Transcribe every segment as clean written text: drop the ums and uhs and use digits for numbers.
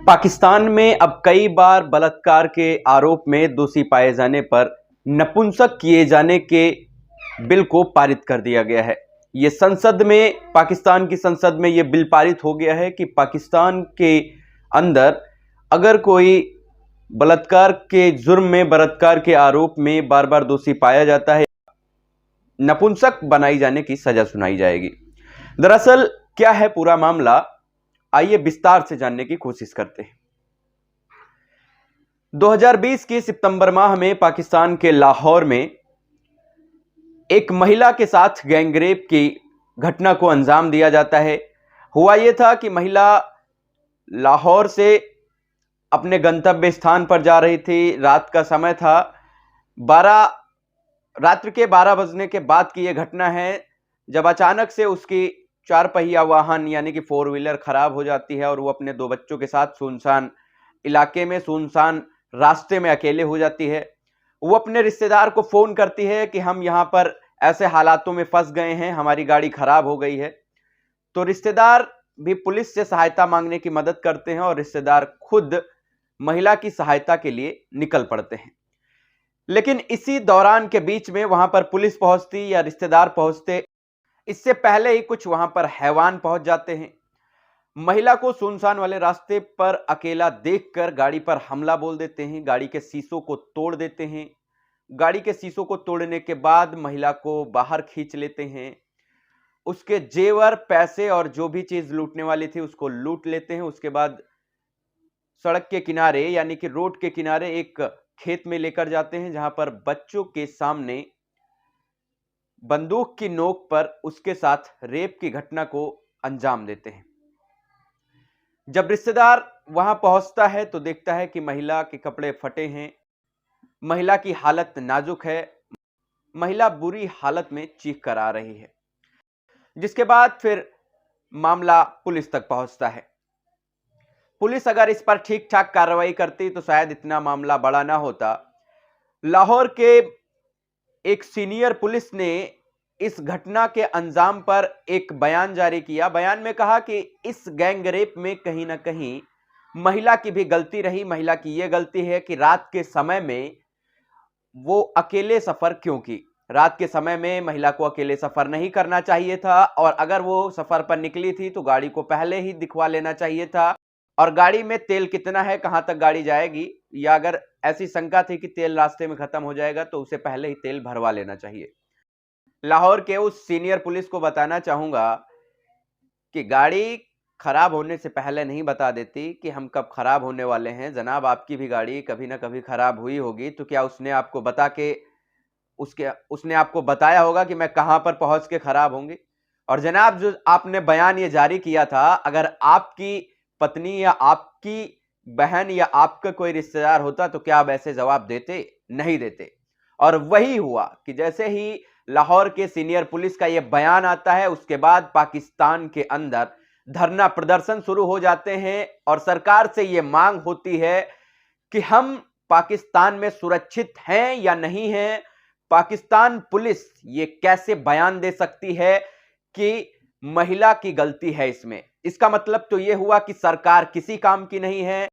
पाकिस्तान में अब कई बार बलात्कार के आरोप में दोषी पाए जाने पर नपुंसक किए जाने के बिल को पारित कर दिया गया है। ये संसद में, पाकिस्तान की संसद में ये बिल पारित हो गया है कि पाकिस्तान के अंदर अगर कोई बलात्कार के जुर्म में, बलात्कार के आरोप में बार बार दोषी पाया जाता है, नपुंसक बनाई जाने की सजा सुनाई जाएगी। दरअसल क्या है पूरा मामला, आइए विस्तार से जानने की कोशिश करते हैं। 2020 के सितंबर माह में पाकिस्तान के लाहौर में एक महिला के साथ गैंगरेप की घटना को अंजाम दिया जाता है। हुआ यह था कि महिला लाहौर से अपने गंतव्य स्थान पर जा रही थी। रात का समय था, रात्रि के 12 बजने के बाद की यह घटना है, जब अचानक से उसकी 4 पहिया वाहन यानी कि 4 व्हीलर खराब हो जाती है और वो अपने 2 बच्चों के साथ सुनसान इलाके में, सुनसान रास्ते में अकेले हो जाती है। वो अपने रिश्तेदार को फोन करती है कि हम यहाँ पर ऐसे हालातों में फंस गए हैं, हमारी गाड़ी खराब हो गई है। तो रिश्तेदार भी पुलिस से सहायता मांगने की मदद करते हैं और रिश्तेदार खुद महिला की सहायता के लिए निकल पड़ते हैं। लेकिन इसी दौरान के बीच में वहां पर पुलिस पहुंचती या रिश्तेदार पहुंचते, इससे पहले ही कुछ वहां पर हैवान पहुंच जाते हैं। महिला को सुनसान वाले रास्ते पर अकेला देखकर गाड़ी पर हमला बोल देते हैं, गाड़ी के शीशों को तोड़ देते हैं। गाड़ी के शीशों को तोड़ने के बाद महिला को बाहर खींच लेते हैं, उसके जेवर, पैसे और जो भी चीज लूटने वाली थी उसको लूट लेते हैं। उसके बाद सड़क के किनारे यानी कि रोड के किनारे एक खेत में लेकर जाते हैं, जहां पर बच्चों के सामने बंदूक की नोक पर उसके साथ रेप की घटना को अंजाम देते हैं। जब रिश्तेदार वहां पहुंचता है तो देखता है कि महिला के कपड़े फटे हैं, महिला की हालत नाजुक है, महिला बुरी हालत में चीख कर आ रही है। जिसके बाद फिर मामला पुलिस तक पहुंचता है। पुलिस अगर इस पर ठीक ठाक कार्रवाई करती तो शायद इतना मामला बड़ा ना होता। लाहौर के एक सीनियर पुलिस ने इस घटना के अंजाम पर एक बयान जारी किया। बयान में कहा कि इस गैंगरेप में कहीं ना कहीं महिला की भी गलती रही। महिला की यह गलती है कि रात के समय में वो अकेले सफर क्यों की। रात के समय में महिला को अकेले सफर नहीं करना चाहिए था, और अगर वो सफर पर निकली थी तो गाड़ी को पहले ही दिखवा लेना चाहिए था, और गाड़ी में तेल कितना है, कहां तक गाड़ी जाएगी, या अगर ऐसी शंका थी कि तेल रास्ते में खत्म हो जाएगा तो उसे पहले ही तेल भरवा लेना चाहिए। लाहौर के उस सीनियर पुलिस को बताना चाहूंगा कि गाड़ी खराब होने से पहले नहीं बता देती कि हम कब खराब होने वाले हैं। जनाब, आपकी भी गाड़ी कभी ना कभी खराब हुई होगी, तो क्या उसने आपको उसने आपको बताया होगा कि मैं कहां पर पहुंच के खराब होंगी? और जनाब, जो आपने बयान ये जारी किया था, अगर आपकी पत्नी या आपकी बहन या आपका कोई रिश्तेदार होता तो क्या आप ऐसे जवाब देते? नहीं देते। और वही हुआ कि जैसे ही लाहौर के सीनियर पुलिस का यह बयान आता है, उसके बाद पाकिस्तान के अंदर धरना प्रदर्शन शुरू हो जाते हैं और सरकार से यह मांग होती है कि हम पाकिस्तान में सुरक्षित हैं या नहीं हैं। पाकिस्तान पुलिस ये कैसे बयान दे सकती है कि महिला की गलती है इसमें? इसका मतलब तो यह हुआ कि सरकार किसी काम की नहीं है।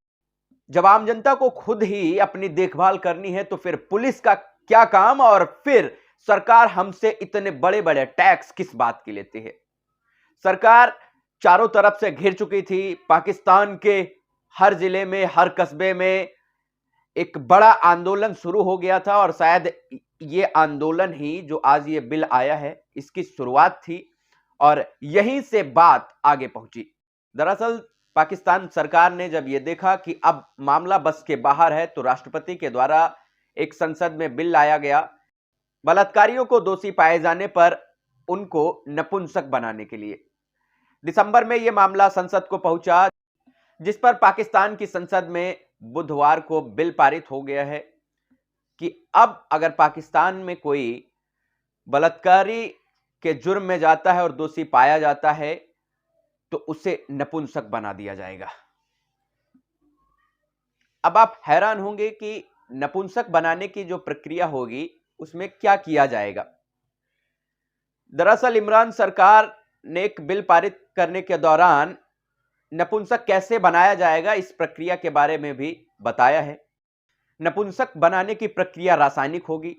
जब आम जनता को खुद ही अपनी देखभाल करनी है तो फिर पुलिस का क्या काम, और फिर सरकार हमसे इतने बड़े बड़े टैक्स किस बात की लेती है? सरकार चारों तरफ से घिर चुकी थी। पाकिस्तान के हर जिले में, हर कस्बे में एक बड़ा आंदोलन शुरू हो गया था, और शायद ये आंदोलन ही जो आज ये बिल आया है इसकी शुरुआत थी, और यहीं से बात आगे पहुंची। दरअसल पाकिस्तान सरकार ने जब ये देखा कि अब मामला बस के बाहर है, तो राष्ट्रपति के द्वारा एक संसद में बिल लाया गया बलात्कारियों को दोषी पाए जाने पर उनको नपुंसक बनाने के लिए। दिसंबर में यह मामला संसद को पहुंचा, जिस पर पाकिस्तान की संसद में बुधवार को बिल पारित हो गया है कि अब अगर पाकिस्तान में कोई बलात्कारी के जुर्म में जाता है और दोषी पाया जाता है तो उसे नपुंसक बना दिया जाएगा। अब आप हैरान होंगे कि नपुंसक बनाने की जो प्रक्रिया होगी उसमें क्या किया जाएगा। दरअसल इमरान सरकार ने एक बिल पारित करने के दौरान नपुंसक कैसे बनाया जाएगा इस प्रक्रिया के बारे में भी बताया है। नपुंसक बनाने की प्रक्रिया रासायनिक होगी।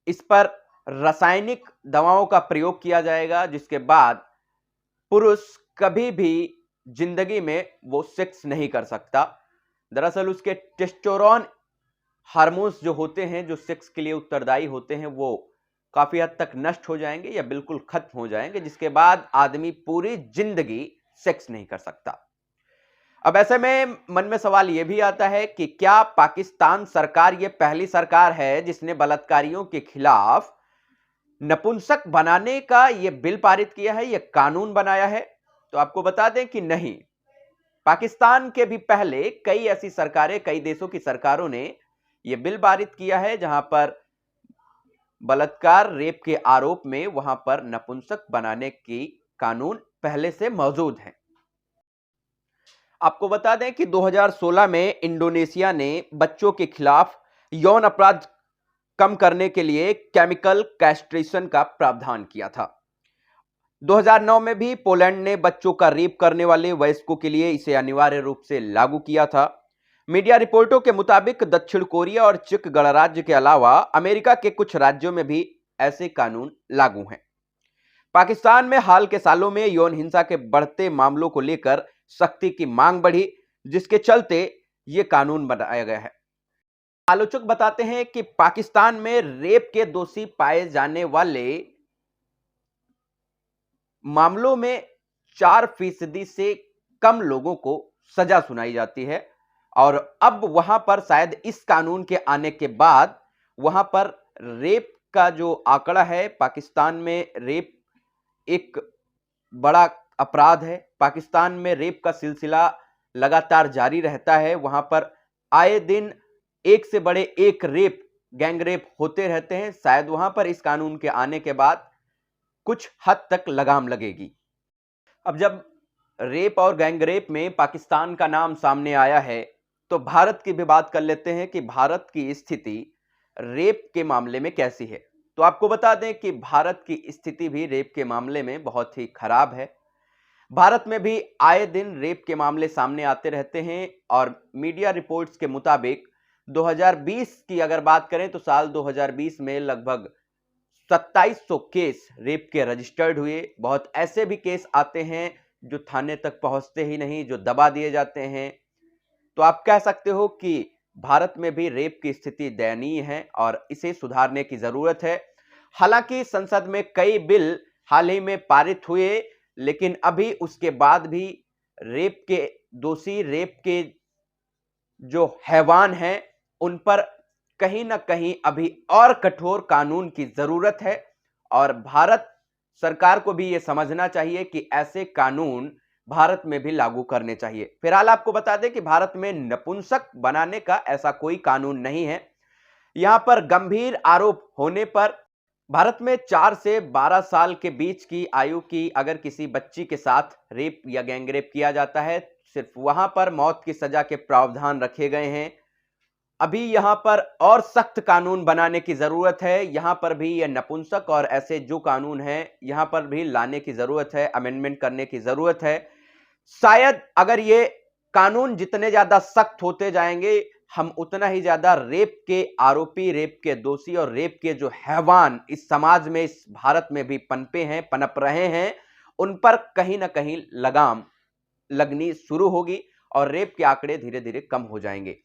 इस पर रासायनिक दवाओं का प्रयोग किया जाएगा, जिसके बाद पुरुष कभी भी जिंदगी में वो सेक्स नहीं कर सकता। दरअसल उसके टेस्टोस्टेरोन हार्मोन्स जो होते हैं, जो सेक्स के लिए उत्तरदायी होते हैं, वो काफी हद तक नष्ट हो जाएंगे या बिल्कुल खत्म हो जाएंगे, जिसके बाद आदमी पूरी जिंदगी सेक्स नहीं कर सकता। अब ऐसे में मन में सवाल यह भी आता है कि क्या पाकिस्तान सरकार यह पहली सरकार है जिसने बलात्कारियों के खिलाफ नपुंसक बनाने का यह बिल पारित किया है, यह कानून बनाया है? तो आपको बता दें कि नहीं। पाकिस्तान के भी पहले कई ऐसी सरकारें, कई देशों की सरकारों ने यह बिल पारित किया है जहां पर बलात्कार, रेप के आरोप में वहां पर नपुंसक बनाने की कानून पहले से मौजूद है। आपको बता दें कि 2016 में इंडोनेशिया ने बच्चों के खिलाफ यौन अपराध कम करने के लिए केमिकल कैस्ट्रेशन का प्रावधान किया था। 2009 में भी पोलैंड ने बच्चों का रेप करने वाले वयस्कों के लिए इसे अनिवार्य रूप से लागू किया था। मीडिया रिपोर्टों के मुताबिक दक्षिण कोरिया और चेक गणराज्य के अलावा अमेरिका के कुछ राज्यों में भी ऐसे कानून लागू हैं। पाकिस्तान में हाल के सालों में यौन हिंसा के बढ़ते मामलों को लेकर सख्ती की मांग बढ़ी, जिसके चलते यह कानून बनाया गया है। आलोचक बताते हैं कि पाकिस्तान में रेप के दोषी पाए जाने वाले मामलों में 4% से कम लोगों को सजा सुनाई जाती है, और अब वहां पर शायद इस कानून के आने के बाद वहां पर रेप का जो आंकड़ा है, पाकिस्तान में रेप एक बड़ा अपराध है। पाकिस्तान में रेप का सिलसिला लगातार जारी रहता है। वहां पर आए दिन एक से बड़े एक रेप, गैंग रेप होते रहते हैं। शायद वहां पर इस कानून के आने के बाद कुछ हद तक लगाम लगेगी। अब जब रेप और गैंग रेप में पाकिस्तान का नाम सामने आया है, तो भारत की भी बात कर लेते हैं कि भारत की स्थिति रेप के मामले में कैसी है। तो आपको बता दें कि भारत की स्थिति भी रेप के मामले में बहुत ही खराब है। भारत में भी आए दिन रेप के मामले सामने आते रहते हैं, और मीडिया रिपोर्ट्स के मुताबिक 2020 की अगर बात करें तो साल 2020 में लगभग 2700 केस रेप के रजिस्टर्ड हुए। बहुत ऐसे भी केस आते हैं जो थाने तक पहुंचते ही नहीं, जो दबा दिए जाते हैं। तो आप कह सकते हो कि भारत में भी रेप की स्थिति दयनीय है और इसे सुधारने की जरूरत है। हालांकि संसद में कई बिल हाल ही में पारित हुए, लेकिन अभी उसके बाद भी रेप के दोषी, रेप के जो हैवान हैं, उन पर कहीं ना कहीं अभी और कठोर कानून की जरूरत है, और भारत सरकार को भी यह समझना चाहिए कि ऐसे कानून भारत में भी लागू करने चाहिए। फिलहाल आपको बता दें कि भारत में नपुंसक बनाने का ऐसा कोई कानून नहीं है। यहां पर गंभीर आरोप होने पर भारत में 4 से 12 साल के बीच की आयु की अगर किसी बच्ची के साथ रेप या गैंगरेप किया जाता है, सिर्फ वहां पर मौत की सजा के प्रावधान रखे गए हैं। अभी यहां पर और सख्त कानून बनाने की जरूरत है। यहां पर भी ये नपुंसक और ऐसे जो कानून हैं, यहां पर भी लाने की जरूरत है, अमेंडमेंट करने की जरूरत है। शायद अगर ये कानून जितने ज्यादा सख्त होते जाएंगे, हम उतना ही ज्यादा रेप के आरोपी, रेप के दोषी और रेप के जो हैवान इस समाज में, इस भारत में भी पनपे हैं, पनप रहे हैं, उन पर कहीं ना कहीं लगाम लगनी शुरू होगी और रेप के आंकड़े धीरे धीरे कम हो जाएंगे।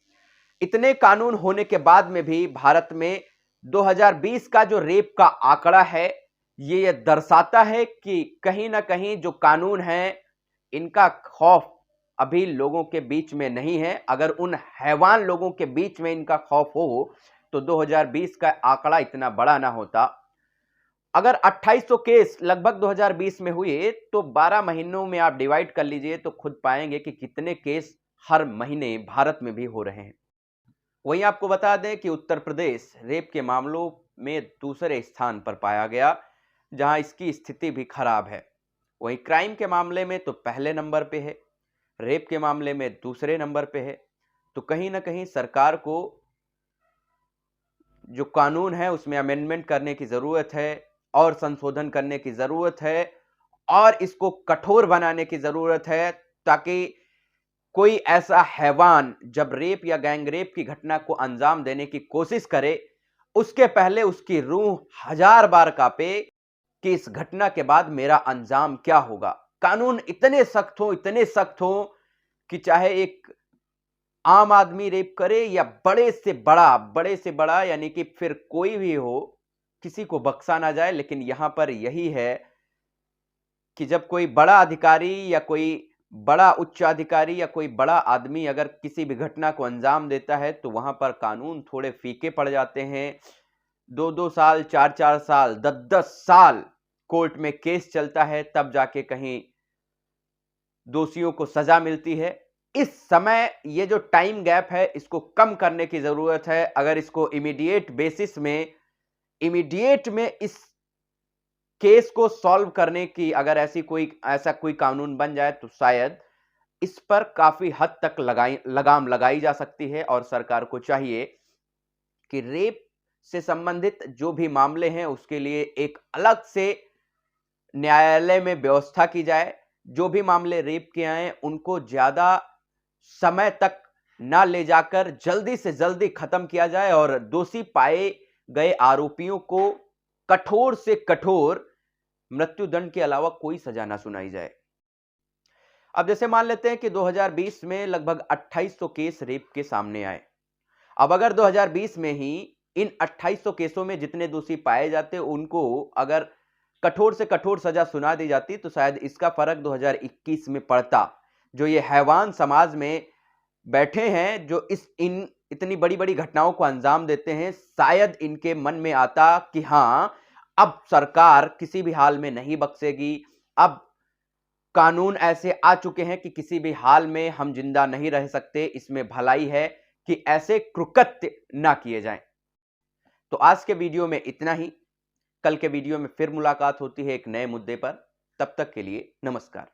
इतने कानून होने के बाद में भी भारत में 2020 का जो रेप का आंकड़ा है, ये दर्शाता है कि कहीं ना कहीं जो कानून है, इनका खौफ अभी लोगों के बीच में नहीं है। अगर उन हैवान लोगों के बीच में इनका खौफ हो तो 2020 का आंकड़ा इतना बड़ा ना होता। अगर 2800 केस लगभग 2020 में हुए तो 12 महीनों में आप डिवाइड कर लीजिए तो खुद पाएंगे कि कितने केस हर महीने भारत में भी हो रहे हैं। वहीं आपको बता दें कि उत्तर प्रदेश रेप के मामलों में दूसरे स्थान पर पाया गया, जहां इसकी स्थिति भी खराब है। वहीं क्राइम के मामले में तो पहले नंबर पे है, रेप के मामले में दूसरे नंबर पे है। तो कहीं ना कहीं सरकार को जो कानून है उसमें अमेंडमेंट करने की जरूरत है और संशोधन करने की जरूरत है और इसको कठोर बनाने की जरूरत है, ताकि कोई ऐसा हैवान जब रेप या गैंग रेप की घटना को अंजाम देने की कोशिश करे, उसके पहले उसकी रूह 1000 बार कांपे कि इस घटना के बाद मेरा अंजाम क्या होगा। कानून इतने सख्त हो कि चाहे एक आम आदमी रेप करे या बड़े से बड़ा यानी कि फिर कोई भी हो, किसी को बख्शा ना जाए। लेकिन यहां पर यही है कि जब कोई बड़ा अधिकारी या कोई बड़ा उच्च अधिकारी या कोई बड़ा आदमी अगर किसी भी घटना को अंजाम देता है तो वहां पर कानून थोड़े फीके पड़ जाते हैं। 2-2 साल, 4-4 साल, 10-10 साल कोर्ट में केस चलता है, तब जाके कहीं दोषियों को सजा मिलती है। इस समय ये जो टाइम गैप है इसको कम करने की जरूरत है। अगर इसको इमीडिएट बेसिस में इस केस को सॉल्व करने की अगर ऐसा कोई कानून बन जाए तो शायद इस पर काफी हद तक लगाम लगाई जा सकती है। और सरकार को चाहिए कि रेप से संबंधित जो भी मामले हैं उसके लिए एक अलग से न्यायालय में व्यवस्था की जाए। जो भी मामले रेप के आए उनको ज्यादा समय तक ना ले जाकर जल्दी से जल्दी खत्म किया जाए और दोषी पाए गए आरोपियों को कठोर से कठोर मृत्युदंड के अलावा कोई सजा ना सुनाई जाए। अब जैसे मान लेते हैं कि 2020 में लगभग 2800 केस रेप के सामने आए। अब अगर 2020 में ही इन 2800 केसों में जितने दोषी पाए जाते उनको अगर कठोर से कठोर सजा सुना दी जाती तो शायद इसका फर्क 2021 में पड़ता। जो ये हैवान समाज में बैठे हैं, जो इतनी बड़ी बड़ी घटनाओं को अंजाम देते हैं, शायद इनके मन में आता कि हां, अब सरकार किसी भी हाल में नहीं बख्शेगी। अब कानून ऐसे आ चुके हैं कि किसी भी हाल में हम जिंदा नहीं रह सकते। इसमें भलाई है कि ऐसे कृत्य ना किए जाएं। तो आज के वीडियो में इतना ही। कल के वीडियो में फिर मुलाकात होती है एक नए मुद्दे पर। तब तक के लिए नमस्कार।